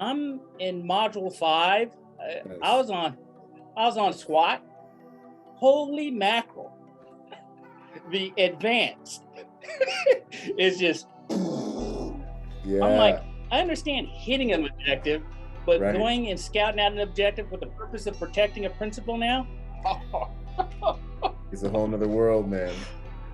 I'm in module 5. Nice. I was on SWAT. Holy mackerel. The advanced is just, Yeah. I'm like, I understand hitting an objective, but Right. going and scouting out an objective with the purpose of protecting a principal now, It's a whole nother world, man.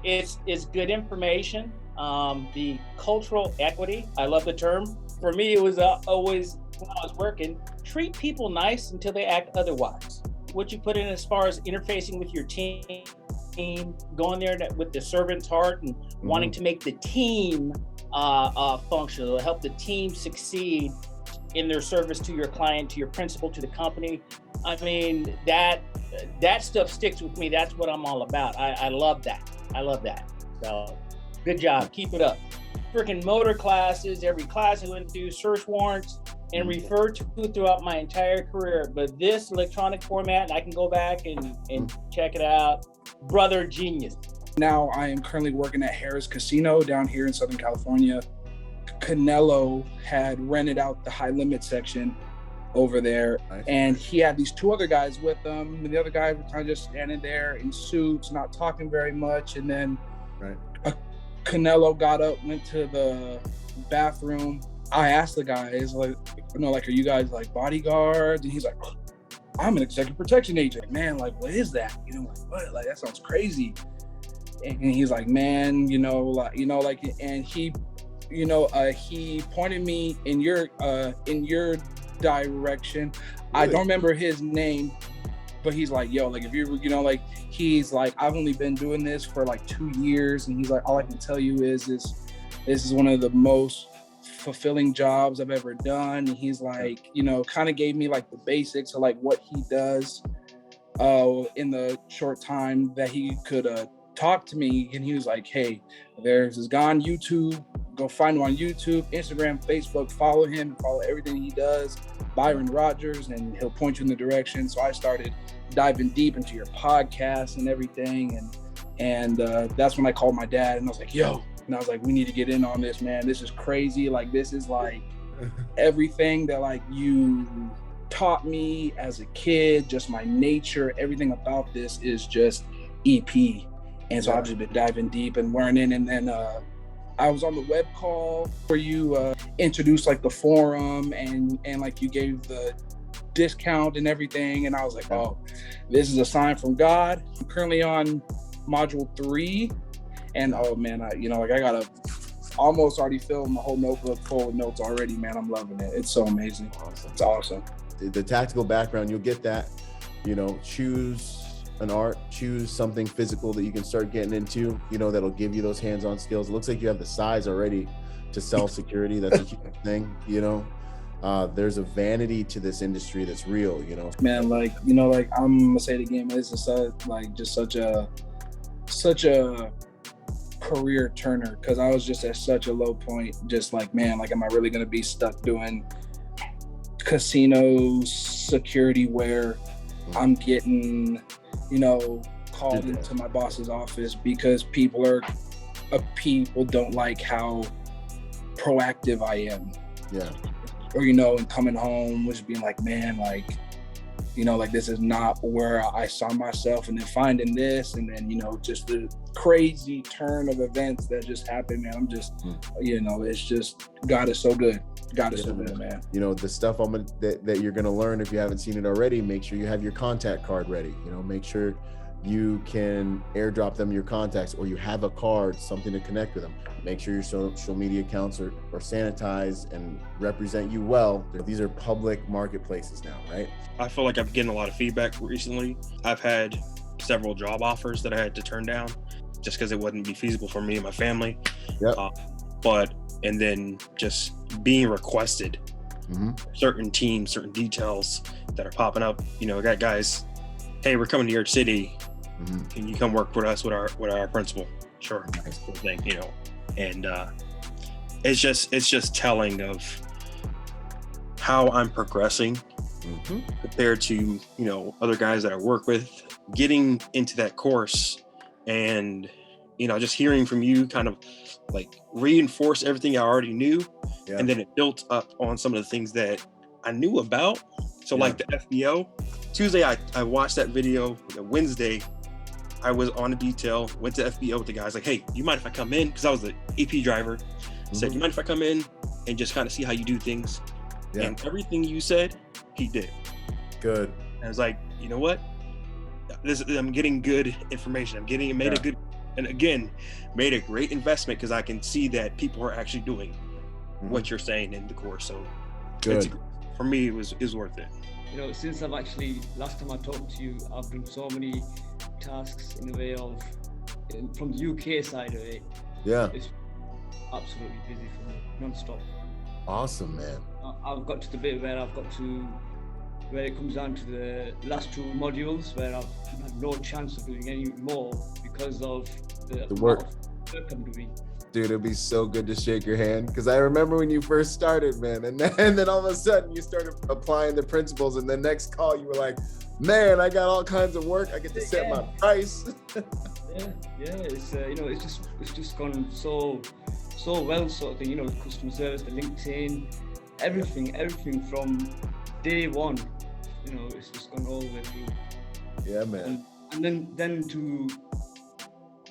it's good information. The cultural equity, I love the term. For me, it was always, when I was working, treat people nice until they act otherwise. What you put in as far as interfacing with your team, going there with the servant's heart and wanting to make the team functional, help the team succeed in their service to your client, to your principal, to the company. I mean, that stuff sticks with me. That's what I'm all about. I love that. I love that. So good job. Keep it up. Freaking motor classes, every class I went to, search warrants, and referred to throughout my entire career. But this electronic format, I can go back and check it out. Brother, genius. Now I am currently working at Harrah's Casino down here in Southern California. Canelo had rented out the high limit section over there. Nice. And he had these 2 other guys with him. And the other guys were kind of just standing there in suits, not talking very much. And then Canelo got up, went to the bathroom. I asked the guys, like, are you guys like bodyguards? And he's like, I'm an executive protection agent. Man, like, what is that? Like, what? Like, that sounds crazy. And he's like, man, and he, he pointed me in your direction. Really? I don't remember his name, but he's like, yo, like, if you, he's like, I've only been doing this for like 2 years. And he's like, all I can tell you is this is one of the most fulfilling jobs I've ever done. And he's like, kind of gave me like the basics of like what he does in the short time that he could talk to me. And he was like, hey, there's this guy on YouTube. Go find him on YouTube, Instagram, Facebook, follow him, follow everything he does, Byron Rodgers, and he'll point you in the direction. So I started diving deep into your podcast and everything. And that's when I called my dad and I was like, yo, and I was like, we need to get in on this, man. This is crazy. Like, this is like everything that like you taught me as a kid, just my nature, everything about this is just EP. And so I've just been diving deep and learning. And then I was on the web call where you introduced like the forum and like you gave the discount and everything. And I was like, oh, this is a sign from God. I'm currently on module 3. And oh man, I gotta almost already filled my whole notebook full of notes already, man. I'm loving it. It's so amazing. Awesome. It's awesome. The tactical background, you'll get that, choose an art, choose something physical that you can start getting into, that'll give you those hands-on skills. It looks like you have the size already to sell security. That's a huge thing, there's a vanity to this industry that's real, Man, like, I'm gonna say it again, this is such a career turner, because I was just at such a low point, just like, man, like, am I really gonna be stuck doing casino security where I'm getting, called into my boss's office because people don't like how proactive I am. Yeah. Or, and coming home was being like, man, like, like, this is not where I saw myself, and then finding this, and then, just the crazy turn of events that just happened, man. I'm just, it's just, God is so good. God is so good, man. The stuff that you're going to learn, if you haven't seen it already, make sure you have your contact card ready. Make sure you can airdrop them your contacts, or you have a card, something to connect with them. Make sure your social media accounts are sanitized and represent you well. These are public marketplaces now, right? I feel like I'm getting a lot of feedback recently. I've had several job offers that I had to turn down just because it wouldn't be feasible for me and my family. Yep. And then just being requested, certain teams, certain details that are popping up. I got guys, hey, we're coming to your city. Can you come work with us with our principal? Sure. Nice. Cool thing, and it's just telling of how I'm progressing compared to other guys that I work with, getting into that course, and just hearing from you kind of like reinforce everything I already knew, and then it built up on some of the things that I knew about. So like the FBO, Tuesday I watched that video. Wednesday I was on a detail, went to FBO with the guys, like, hey, you mind if I come in? Because I was the AP driver. Said, you mind if I come in and just kind of see how you do things? Yeah. And everything you said, he did. Good. And I was like, you know what? I'm getting good information. Made a good, and again, made a great investment because I can see that people are actually doing what you're saying in the course. So good. For me, it was worth it. You know, since last time I talked to you, I've done so many tasks in the way of, from the UK side of it. Yeah. It's absolutely busy for me, non-stop. Awesome, man. I've got to the bit where it comes down to the last 2 modules where I've had no chance of doing any more because of the work I'm doing. Dude, it'd be so good to shake your hand because I remember when you first started, man, and then all of a sudden you started applying the principles, and the next call you were like, man, I got all kinds of work. I get to set my price. It's it's just gone so well, sort of thing. You know, customer service, the LinkedIn, everything from day one. You know, it's just gone all the way through. Yeah, man. And then to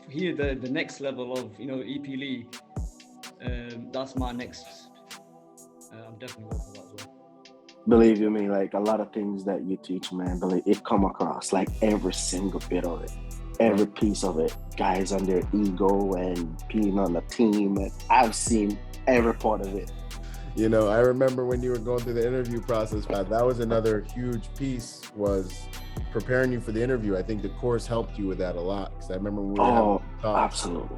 hear the next level of, you know, EP League, that's my next. I'm definitely going for that as well. Believe you me, like a lot of things that you teach, man, it come across like every single bit of it, every piece of it. Guys on their ego and being on the team, and I've seen every part of it. You know, I remember when you were going through the interview process, Pat, that was another huge piece, was preparing you for the interview. I think the course helped you with that a lot, because I remember when we were having talks. Absolutely.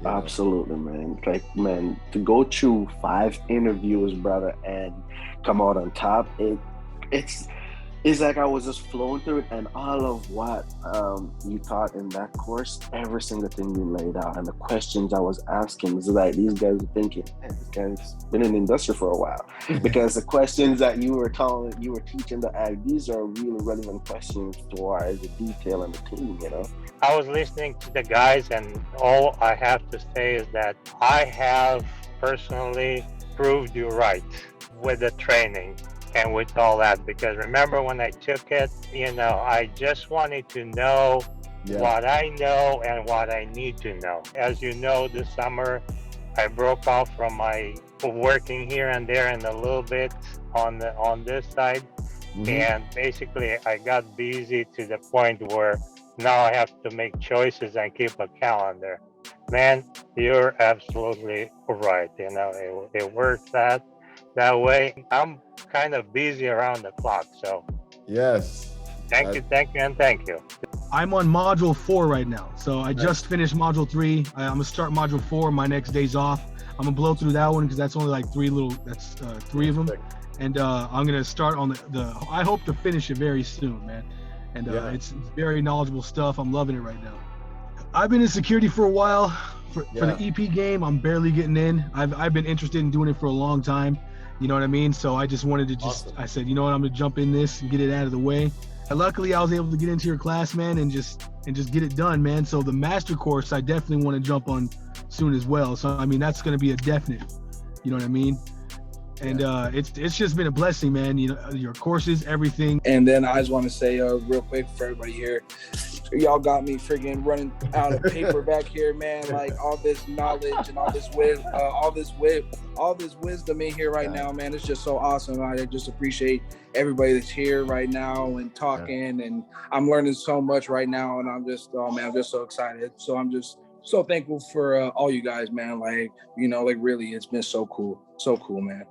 Absolutely, man. Like, man, to go through 5 interviews, brother, and come out on top, it's like I was just flowing through it, and all of what you taught in that course, every single thing you laid out, and the questions I was asking, was like, these guys are thinking, man, this guy's been in the industry for a while. Because the questions that you were teaching the ag, these are really relevant questions towards the detail and the team, you know? I was listening to the guys, and all I have to say is that I have personally proved you right with the training and with all that, because remember when I took it, you know, I just wanted to know what I know and what I need to know. As you know, this summer I broke off from my working here and there and a little bit on this side, and basically I got busy to the point where now I have to make choices and keep a calendar. Man, you're absolutely right. You know, it works that way. I'm kind of busy around the clock, so yes. Thank you. I'm on module 4 right now, so I just finished module 3. I'm gonna start module 4 my next days off. I'm gonna blow through that one because that's only like 3 of them, and I'm gonna start on the I hope to finish it very soon, man. And it's very knowledgeable stuff. I'm loving it right now. I've been in security for a while. For the EP game, I'm barely getting in. I've been interested in doing it for a long time. You know what I mean? So I just wanted to I said, you know what, I'm gonna jump in this and get it out of the way. And luckily I was able to get into your class, man, and just get it done, man. So the master course, I definitely want to jump on soon as well. So I mean, that's gonna be a definite, you know what I mean? And it's just been a blessing, man. You know, your courses, everything. And then I just want to say real quick for everybody here, y'all got me friggin' running out of paper back here, man. Like all this knowledge and all this wisdom in here right now, man. It's just so awesome. I just appreciate everybody that's here right now and talking, and I'm learning so much right now, and I'm just, I'm just so excited. So I'm just so thankful for all you guys, man. Like, you know, like really, it's been so cool, man.